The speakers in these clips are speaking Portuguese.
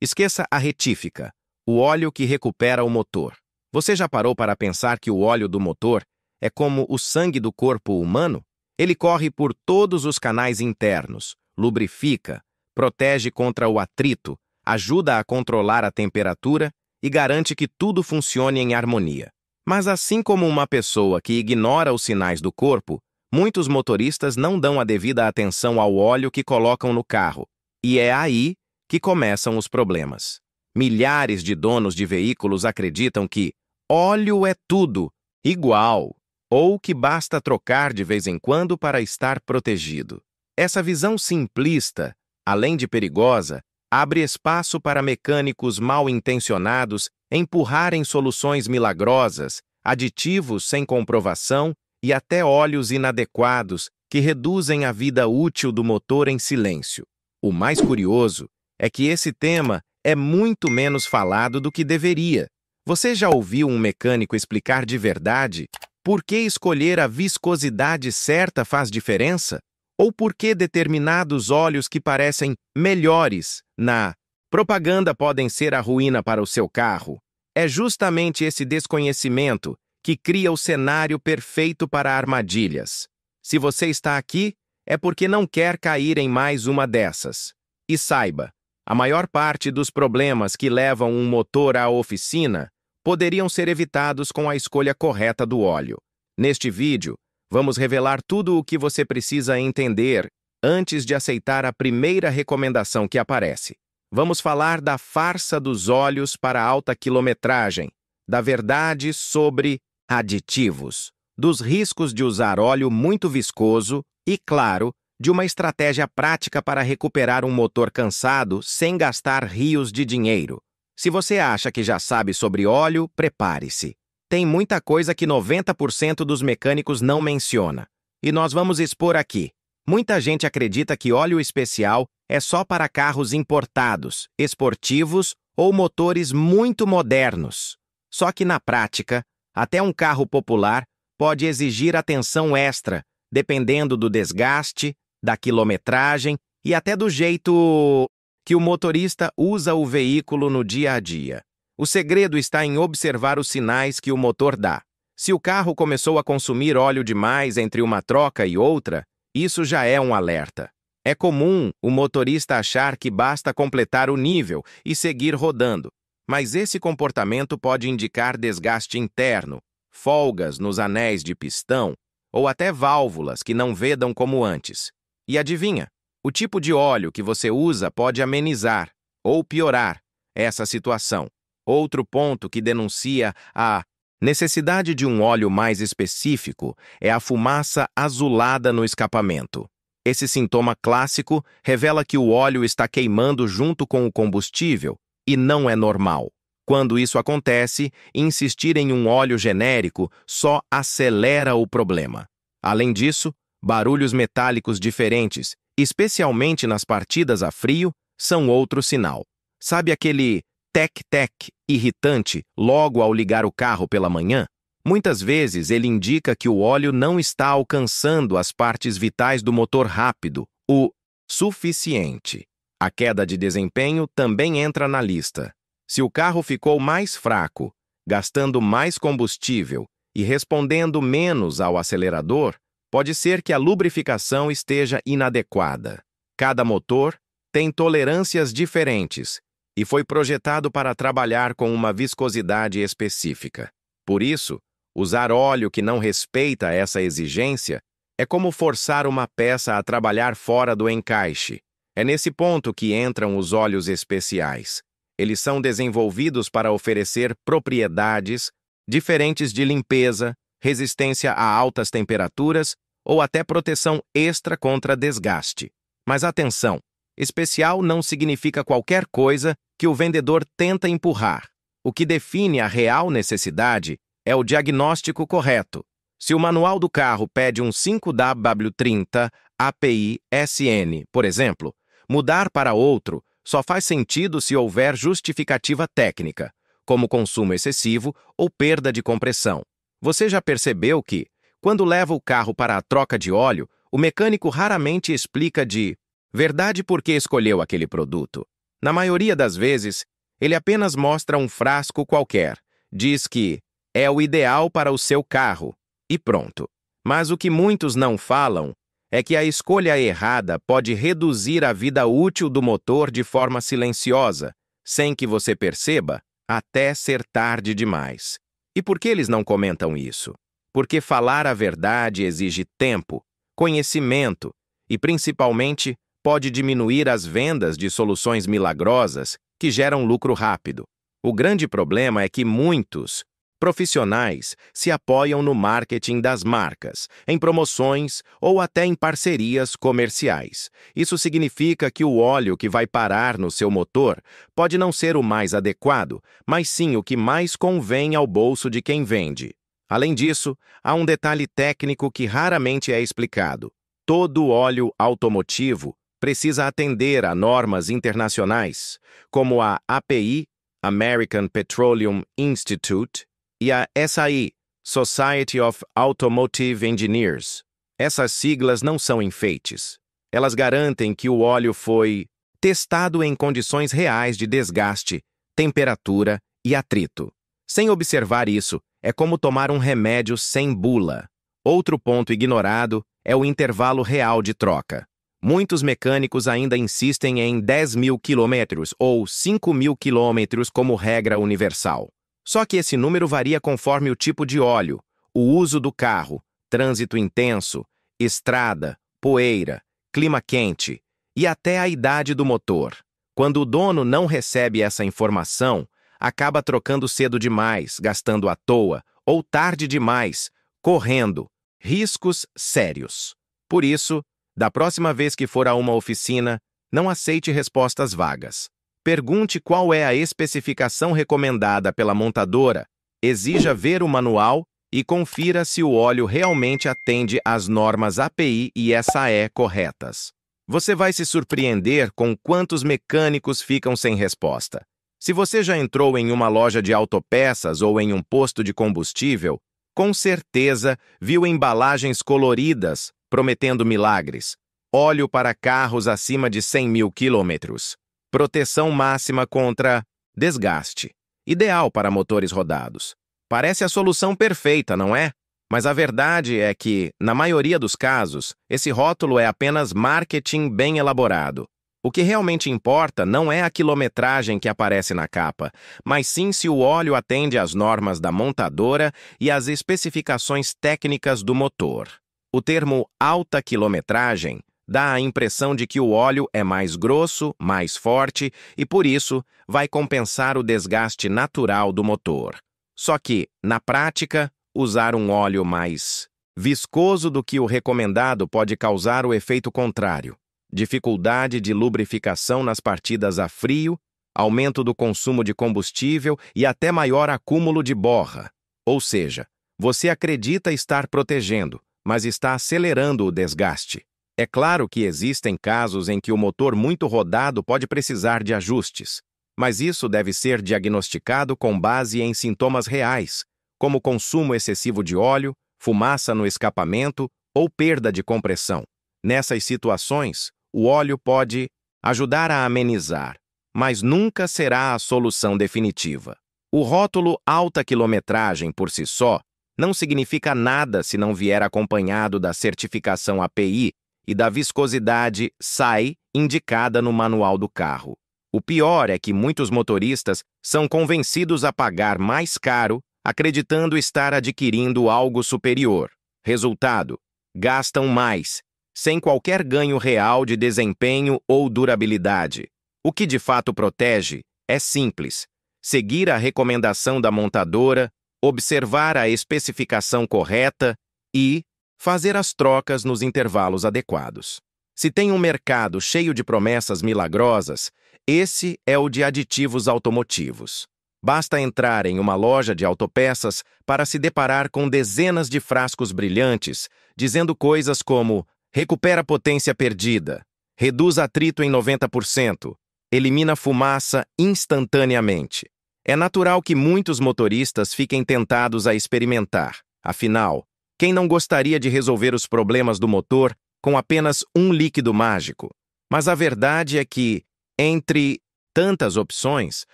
Esqueça a retífica, o óleo que recupera o motor. Você já parou para pensar que o óleo do motor é como o sangue do corpo humano? Ele corre por todos os canais internos, lubrifica, protege contra o atrito, ajuda a controlar a temperatura e garante que tudo funcione em harmonia. Mas assim como uma pessoa que ignora os sinais do corpo, muitos motoristas não dão a devida atenção ao óleo que colocam no carro. E é aí que começam os problemas. Milhares de donos de veículos acreditam que óleo é tudo, igual, ou que basta trocar de vez em quando para estar protegido. Essa visão simplista, além de perigosa, abre espaço para mecânicos mal-intencionados empurrarem soluções milagrosas, aditivos sem comprovação e até óleos inadequados que reduzem a vida útil do motor em silêncio. O mais curioso é que esse tema é muito menos falado do que deveria. Você já ouviu um mecânico explicar de verdade por que escolher a viscosidade certa faz diferença? Ou por que determinados óleos que parecem melhores na propaganda podem ser a ruína para o seu carro? É justamente esse desconhecimento que cria o cenário perfeito para armadilhas. Se você está aqui, é porque não quer cair em mais uma dessas. E saiba, a maior parte dos problemas que levam um motor à oficina poderiam ser evitados com a escolha correta do óleo. Neste vídeo, vamos revelar tudo o que você precisa entender antes de aceitar a primeira recomendação que aparece. Vamos falar da farsa dos óleos para alta quilometragem, da verdade sobre aditivos, dos riscos de usar óleo muito viscoso e, claro, de uma estratégia prática para recuperar um motor cansado sem gastar rios de dinheiro. Se você acha que já sabe sobre óleo, prepare-se. Tem muita coisa que 90% dos mecânicos não menciona. E nós vamos expor aqui. Muita gente acredita que óleo especial é só para carros importados, esportivos ou motores muito modernos. Só que na prática, até um carro popular pode exigir atenção extra, dependendo do desgaste, da quilometragem e até do jeito que o motorista usa o veículo no dia a dia. O segredo está em observar os sinais que o motor dá. Se o carro começou a consumir óleo demais entre uma troca e outra, isso já é um alerta. É comum o motorista achar que basta completar o nível e seguir rodando, mas esse comportamento pode indicar desgaste interno, folgas nos anéis de pistão ou até válvulas que não vedam como antes. E adivinha? O tipo de óleo que você usa pode amenizar ou piorar essa situação. Outro ponto que denuncia a necessidade de um óleo mais específico é a fumaça azulada no escapamento. Esse sintoma clássico revela que o óleo está queimando junto com o combustível e não é normal. Quando isso acontece, insistir em um óleo genérico só acelera o problema. Além disso, barulhos metálicos diferentes, especialmente nas partidas a frio, são outro sinal. Sabe aquele tec-tec irritante logo ao ligar o carro pela manhã? Muitas vezes ele indica que o óleo não está alcançando as partes vitais do motor rápido, o suficiente. A queda de desempenho também entra na lista. Se o carro ficou mais fraco, gastando mais combustível e respondendo menos ao acelerador, pode ser que a lubrificação esteja inadequada. Cada motor tem tolerâncias diferentes e foi projetado para trabalhar com uma viscosidade específica. Por isso, usar óleo que não respeita essa exigência é como forçar uma peça a trabalhar fora do encaixe. É nesse ponto que entram os óleos especiais. Eles são desenvolvidos para oferecer propriedades diferentes de limpeza, resistência a altas temperaturas ou até proteção extra contra desgaste. Mas atenção, especial não significa qualquer coisa que o vendedor tenta empurrar. O que define a real necessidade é o diagnóstico correto. Se o manual do carro pede um 5W30 API SN, por exemplo, mudar para outro só faz sentido se houver justificativa técnica, como consumo excessivo ou perda de compressão. Você já percebeu que, quando leva o carro para a troca de óleo, o mecânico raramente explica de verdade por que escolheu aquele produto. Na maioria das vezes, ele apenas mostra um frasco qualquer, diz que é o ideal para o seu carro, e pronto. Mas o que muitos não falam é que a escolha errada pode reduzir a vida útil do motor de forma silenciosa, sem que você perceba, até ser tarde demais. E por que eles não comentam isso? Porque falar a verdade exige tempo, conhecimento e, principalmente, pode diminuir as vendas de soluções milagrosas que geram lucro rápido. O grande problema é que muitos profissionais se apoiam no marketing das marcas, em promoções ou até em parcerias comerciais. Isso significa que o óleo que vai parar no seu motor pode não ser o mais adequado, mas sim o que mais convém ao bolso de quem vende. Além disso, há um detalhe técnico que raramente é explicado. Todo óleo automotivo precisa atender a normas internacionais, como a API, American Petroleum Institute, e a SAE, Society of Automotive Engineers. Essas siglas não são enfeites. Elas garantem que o óleo foi testado em condições reais de desgaste, temperatura e atrito. Sem observar isso, é como tomar um remédio sem bula. Outro ponto ignorado é o intervalo real de troca. Muitos mecânicos ainda insistem em 10.000 quilômetros ou 5.000 quilômetros como regra universal. Só que esse número varia conforme o tipo de óleo, o uso do carro, trânsito intenso, estrada, poeira, clima quente e até a idade do motor. Quando o dono não recebe essa informação, acaba trocando cedo demais, gastando à toa, ou tarde demais, correndo riscos sérios. Por isso, da próxima vez que for a uma oficina, não aceite respostas vagas. Pergunte qual é a especificação recomendada pela montadora, exija ver o manual e confira se o óleo realmente atende às normas API e SAE corretas. Você vai se surpreender com quantos mecânicos ficam sem resposta. Se você já entrou em uma loja de autopeças ou em um posto de combustível, com certeza viu embalagens coloridas prometendo milagres. Óleo para carros acima de 100.000 quilômetros. Proteção máxima contra desgaste. Ideal para motores rodados. Parece a solução perfeita, não é? Mas a verdade é que, na maioria dos casos, esse rótulo é apenas marketing bem elaborado. O que realmente importa não é a quilometragem que aparece na capa, mas sim se o óleo atende às normas da montadora e às especificações técnicas do motor. O termo alta quilometragem dá a impressão de que o óleo é mais grosso, mais forte e, por isso, vai compensar o desgaste natural do motor. Só que, na prática, usar um óleo mais viscoso do que o recomendado pode causar o efeito contrário. Dificuldade de lubrificação nas partidas a frio, aumento do consumo de combustível e até maior acúmulo de borra. Ou seja, você acredita estar protegendo, mas está acelerando o desgaste. É claro que existem casos em que o motor muito rodado pode precisar de ajustes, mas isso deve ser diagnosticado com base em sintomas reais, como consumo excessivo de óleo, fumaça no escapamento ou perda de compressão. Nessas situações, o óleo pode ajudar a amenizar, mas nunca será a solução definitiva. O rótulo alta quilometragem por si só não significa nada se não vier acompanhado da certificação API e da viscosidade SAE indicada no manual do carro. O pior é que muitos motoristas são convencidos a pagar mais caro, acreditando estar adquirindo algo superior. Resultado: gastam mais, sem qualquer ganho real de desempenho ou durabilidade. O que de fato protege é simples: seguir a recomendação da montadora, observar a especificação correta e fazer as trocas nos intervalos adequados. Se tem um mercado cheio de promessas milagrosas, esse é o de aditivos automotivos. Basta entrar em uma loja de autopeças para se deparar com dezenas de frascos brilhantes, dizendo coisas como: recupera potência perdida, reduz atrito em 90%, elimina fumaça instantaneamente. É natural que muitos motoristas fiquem tentados a experimentar. Afinal, quem não gostaria de resolver os problemas do motor com apenas um líquido mágico? Mas a verdade é que, entre Tantas opções,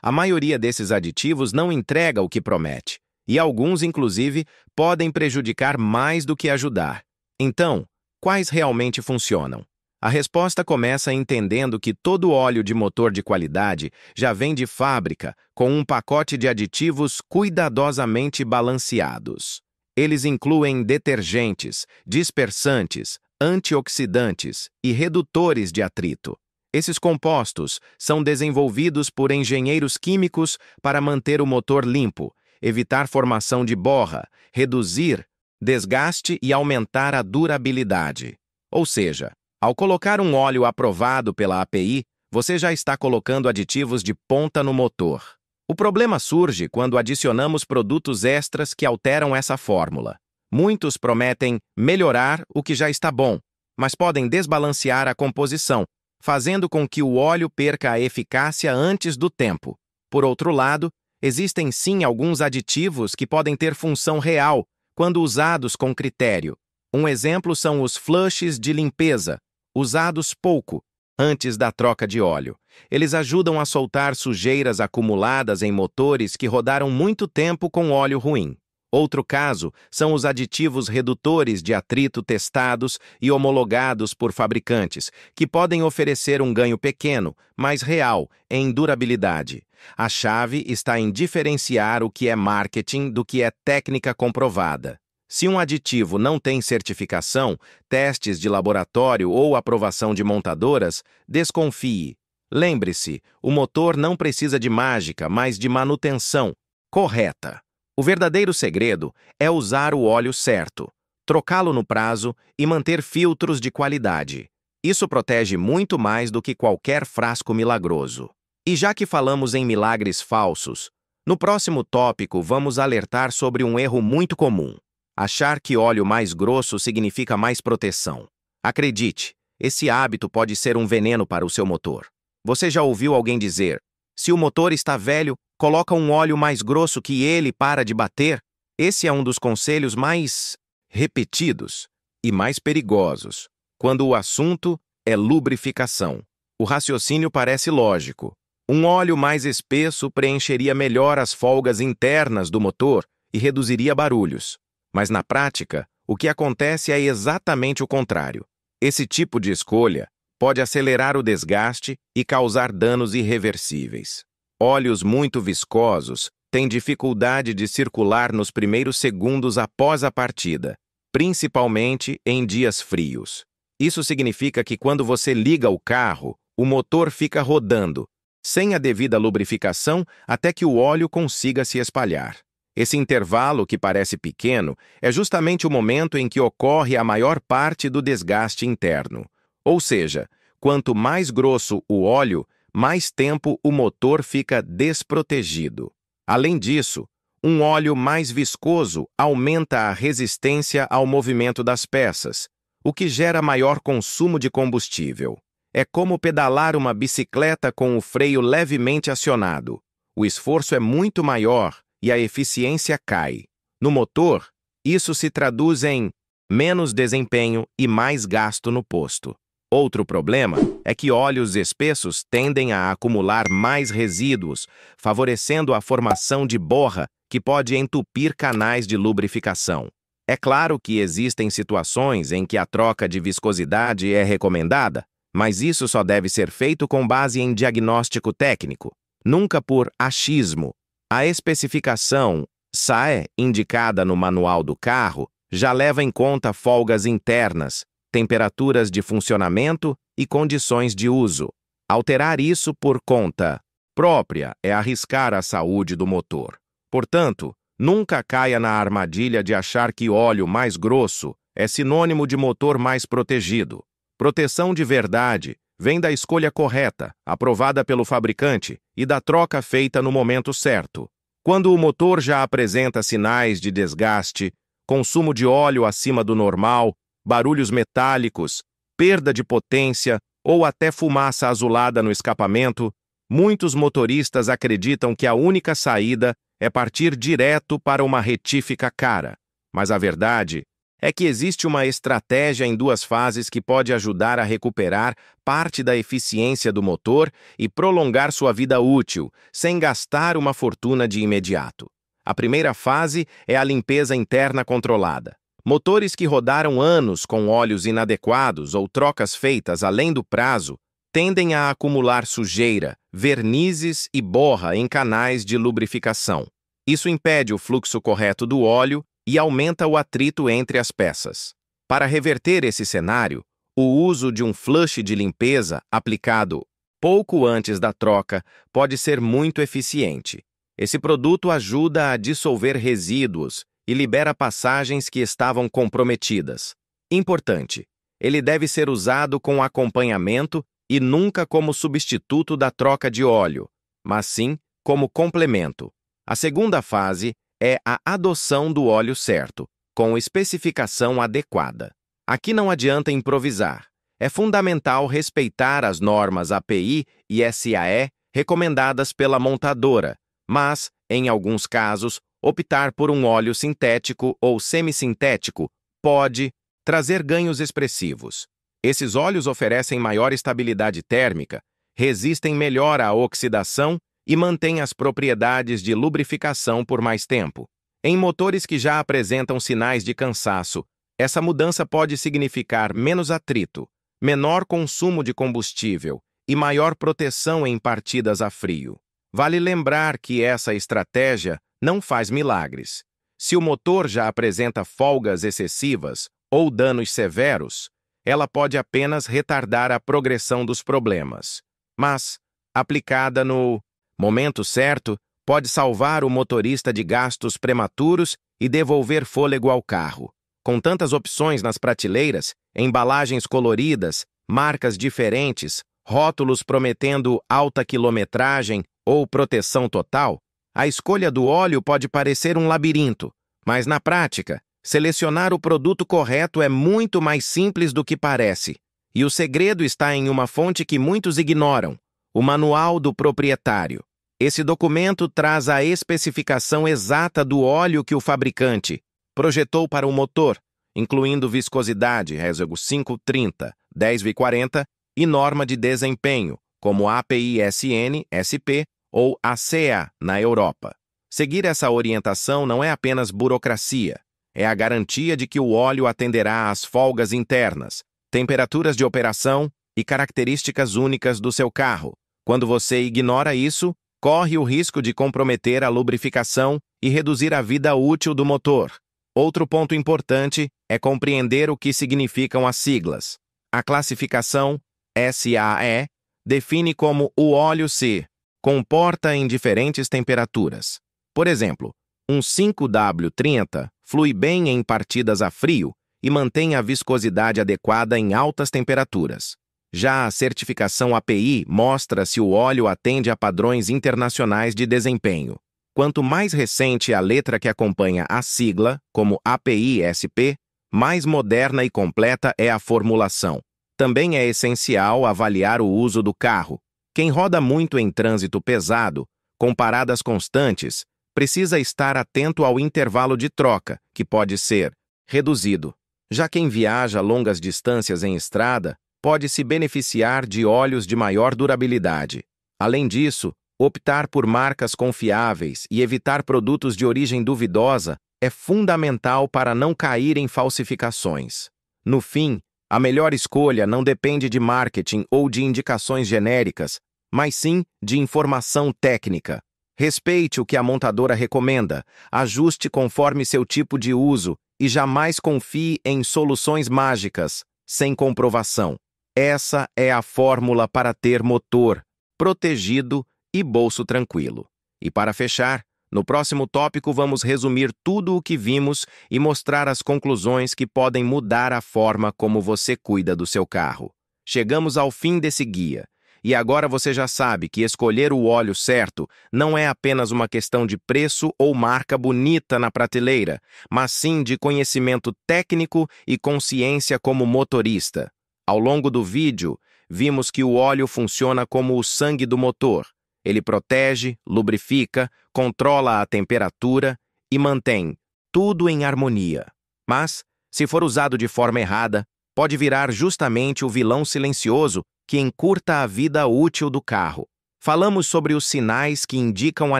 a maioria desses aditivos não entrega o que promete, e alguns, inclusive, podem prejudicar mais do que ajudar. Então, quais realmente funcionam? A resposta começa entendendo que todo óleo de motor de qualidade já vem de fábrica com um pacote de aditivos cuidadosamente balanceados. Eles incluem detergentes, dispersantes, antioxidantes e redutores de atrito. Esses compostos são desenvolvidos por engenheiros químicos para manter o motor limpo, evitar formação de borra, reduzir desgaste e aumentar a durabilidade. Ou seja, ao colocar um óleo aprovado pela API, você já está colocando aditivos de ponta no motor. O problema surge quando adicionamos produtos extras que alteram essa fórmula. Muitos prometem melhorar o que já está bom, mas podem desbalancear a composição, fazendo com que o óleo perca a eficácia antes do tempo. Por outro lado, existem sim alguns aditivos que podem ter função real quando usados com critério. Um exemplo são os flushes de limpeza, usados pouco antes da troca de óleo. Eles ajudam a soltar sujeiras acumuladas em motores que rodaram muito tempo com óleo ruim. Outro caso são os aditivos redutores de atrito testados e homologados por fabricantes, que podem oferecer um ganho pequeno, mas real, em durabilidade. A chave está em diferenciar o que é marketing do que é técnica comprovada. Se um aditivo não tem certificação, testes de laboratório ou aprovação de montadoras, desconfie. Lembre-se, o motor não precisa de mágica, mas de manutenção correta. O verdadeiro segredo é usar o óleo certo, trocá-lo no prazo e manter filtros de qualidade. Isso protege muito mais do que qualquer frasco milagroso. E já que falamos em milagres falsos, no próximo tópico vamos alertar sobre um erro muito comum: achar que óleo mais grosso significa mais proteção. Acredite, esse hábito pode ser um veneno para o seu motor. Você já ouviu alguém dizer: se o motor está velho, coloca um óleo mais grosso que ele para de bater? Esse é um dos conselhos mais repetidos e mais perigosos quando o assunto é lubrificação. O raciocínio parece lógico. Um óleo mais espesso preencheria melhor as folgas internas do motor e reduziria barulhos. Mas na prática, o que acontece é exatamente o contrário. Esse tipo de escolha pode acelerar o desgaste e causar danos irreversíveis. Óleos muito viscosos têm dificuldade de circular nos primeiros segundos após a partida, principalmente em dias frios. Isso significa que quando você liga o carro, o motor fica rodando, sem a devida lubrificação até que o óleo consiga se espalhar. Esse intervalo, que parece pequeno, é justamente o momento em que ocorre a maior parte do desgaste interno. Ou seja, quanto mais grosso o óleo, mais tempo o motor fica desprotegido. Além disso, um óleo mais viscoso aumenta a resistência ao movimento das peças, o que gera maior consumo de combustível. É como pedalar uma bicicleta com o freio levemente acionado. O esforço é muito maior e a eficiência cai. No motor, isso se traduz em menos desempenho e mais gasto no posto. Outro problema é que óleos espessos tendem a acumular mais resíduos, favorecendo a formação de borra que pode entupir canais de lubrificação. É claro que existem situações em que a troca de viscosidade é recomendada, mas isso só deve ser feito com base em diagnóstico técnico, nunca por achismo. A especificação SAE, indicada no manual do carro, já leva em conta folgas internas, temperaturas de funcionamento e condições de uso. Alterar isso por conta própria é arriscar a saúde do motor. Portanto, nunca caia na armadilha de achar que óleo mais grosso é sinônimo de motor mais protegido. Proteção de verdade vem da escolha correta, aprovada pelo fabricante, e da troca feita no momento certo. Quando o motor já apresenta sinais de desgaste, consumo de óleo acima do normal, barulhos metálicos, perda de potência ou até fumaça azulada no escapamento, muitos motoristas acreditam que a única saída é partir direto para uma retífica cara. Mas a verdade é que existe uma estratégia em duas fases que pode ajudar a recuperar parte da eficiência do motor e prolongar sua vida útil, sem gastar uma fortuna de imediato. A primeira fase é a limpeza interna controlada. Motores que rodaram anos com óleos inadequados ou trocas feitas além do prazo tendem a acumular sujeira, vernizes e borra em canais de lubrificação. Isso impede o fluxo correto do óleo e aumenta o atrito entre as peças. Para reverter esse cenário, o uso de um flush de limpeza aplicado pouco antes da troca pode ser muito eficiente. Esse produto ajuda a dissolver resíduos e libera passagens que estavam comprometidas. Importante, ele deve ser usado com acompanhamento e nunca como substituto da troca de óleo, mas sim como complemento. A segunda fase é a adoção do óleo certo, com especificação adequada. Aqui não adianta improvisar. É fundamental respeitar as normas API e SAE recomendadas pela montadora, mas, em alguns casos, optar por um óleo sintético ou semissintético pode trazer ganhos expressivos. Esses óleos oferecem maior estabilidade térmica, resistem melhor à oxidação e mantêm as propriedades de lubrificação por mais tempo. Em motores que já apresentam sinais de cansaço, essa mudança pode significar menos atrito, menor consumo de combustível e maior proteção em partidas a frio. Vale lembrar que essa estratégia não faz milagres. Se o motor já apresenta folgas excessivas ou danos severos, ela pode apenas retardar a progressão dos problemas. Mas, aplicada no momento certo, pode salvar o motorista de gastos prematuros e devolver fôlego ao carro. Com tantas opções nas prateleiras, embalagens coloridas, marcas diferentes, rótulos prometendo alta quilometragem ou proteção total, a escolha do óleo pode parecer um labirinto, mas na prática, selecionar o produto correto é muito mais simples do que parece. E o segredo está em uma fonte que muitos ignoram: o Manual do Proprietário. Esse documento traz a especificação exata do óleo que o fabricante projetou para o motor, incluindo viscosidade, RESEGO 530, 10V40 e norma de desempenho, como API-SN, SP ou ACEA na Europa. Seguir essa orientação não é apenas burocracia, é a garantia de que o óleo atenderá às folgas internas, temperaturas de operação e características únicas do seu carro. Quando você ignora isso, corre o risco de comprometer a lubrificação e reduzir a vida útil do motor. Outro ponto importante é compreender o que significam as siglas. A classificação SAE define como o óleo se comporta em diferentes temperaturas. Por exemplo, um 5W30 flui bem em partidas a frio e mantém a viscosidade adequada em altas temperaturas. Já a certificação API mostra se o óleo atende a padrões internacionais de desempenho. Quanto mais recente a letra que acompanha a sigla, como API-SP, mais moderna e completa é a formulação. Também é essencial avaliar o uso do carro. Quem roda muito em trânsito pesado, com paradas constantes, precisa estar atento ao intervalo de troca, que pode ser reduzido. Já quem viaja longas distâncias em estrada, pode se beneficiar de óleos de maior durabilidade. Além disso, optar por marcas confiáveis e evitar produtos de origem duvidosa é fundamental para não cair em falsificações. No fim, a melhor escolha não depende de marketing ou de indicações genéricas, mas sim de informação técnica. Respeite o que a montadora recomenda, ajuste conforme seu tipo de uso e jamais confie em soluções mágicas, sem comprovação. Essa é a fórmula para ter motor protegido e bolso tranquilo. E para fechar, no próximo tópico vamos resumir tudo o que vimos e mostrar as conclusões que podem mudar a forma como você cuida do seu carro. Chegamos ao fim desse guia. E agora você já sabe que escolher o óleo certo não é apenas uma questão de preço ou marca bonita na prateleira, mas sim de conhecimento técnico e consciência como motorista. Ao longo do vídeo, vimos que o óleo funciona como o sangue do motor. Ele protege, lubrifica, controla a temperatura e mantém tudo em harmonia. Mas, se for usado de forma errada, pode virar justamente o vilão silencioso que encurta a vida útil do carro. Falamos sobre os sinais que indicam a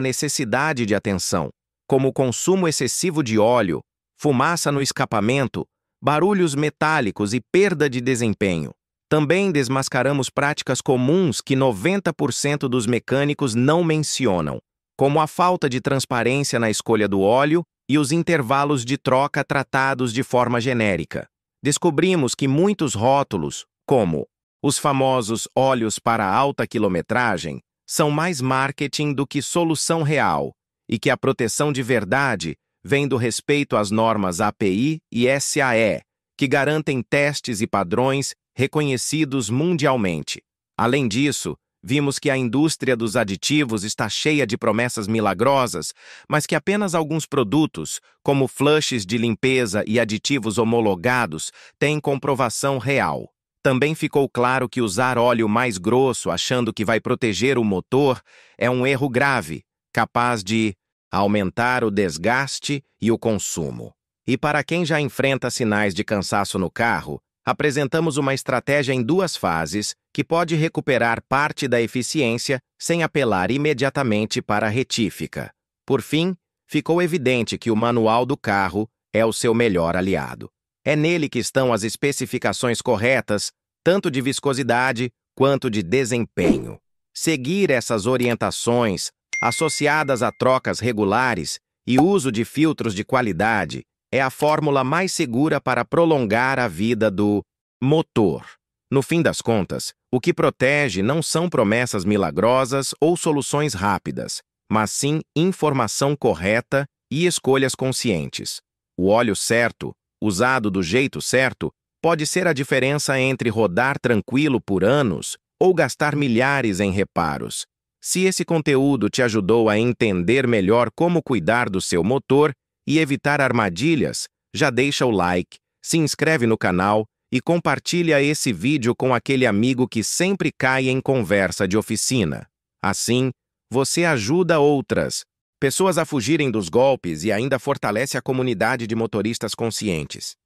necessidade de atenção, como o consumo excessivo de óleo, fumaça no escapamento, barulhos metálicos e perda de desempenho. Também desmascaramos práticas comuns que 90% dos mecânicos não mencionam, como a falta de transparência na escolha do óleo e os intervalos de troca tratados de forma genérica. Descobrimos que muitos rótulos, como os famosos óleos para alta quilometragem, são mais marketing do que solução real, e que a proteção de verdade vem do respeito às normas API e SAE, que garantem testes e padrões reconhecidos mundialmente. Além disso, vimos que a indústria dos aditivos está cheia de promessas milagrosas, mas que apenas alguns produtos, como flushes de limpeza e aditivos homologados, têm comprovação real. Também ficou claro que usar óleo mais grosso achando que vai proteger o motor é um erro grave, capaz de aumentar o desgaste e o consumo. E para quem já enfrenta sinais de cansaço no carro, apresentamos uma estratégia em 2 fases que pode recuperar parte da eficiência sem apelar imediatamente para a retífica. Por fim, ficou evidente que o manual do carro é o seu melhor aliado. É nele que estão as especificações corretas, tanto de viscosidade quanto de desempenho. Seguir essas orientações, associadas a trocas regulares e uso de filtros de qualidade, é a fórmula mais segura para prolongar a vida do motor. No fim das contas, o que protege não são promessas milagrosas ou soluções rápidas, mas sim informação correta e escolhas conscientes. O óleo certo, usado do jeito certo, pode ser a diferença entre rodar tranquilo por anos ou gastar milhares em reparos. Se esse conteúdo te ajudou a entender melhor como cuidar do seu motor e evitar armadilhas, já deixa o like, se inscreve no canal e compartilha esse vídeo com aquele amigo que sempre cai em conversa de oficina. Assim, você ajuda outras pessoas a fugirem dos golpes e ainda fortalece a comunidade de motoristas conscientes.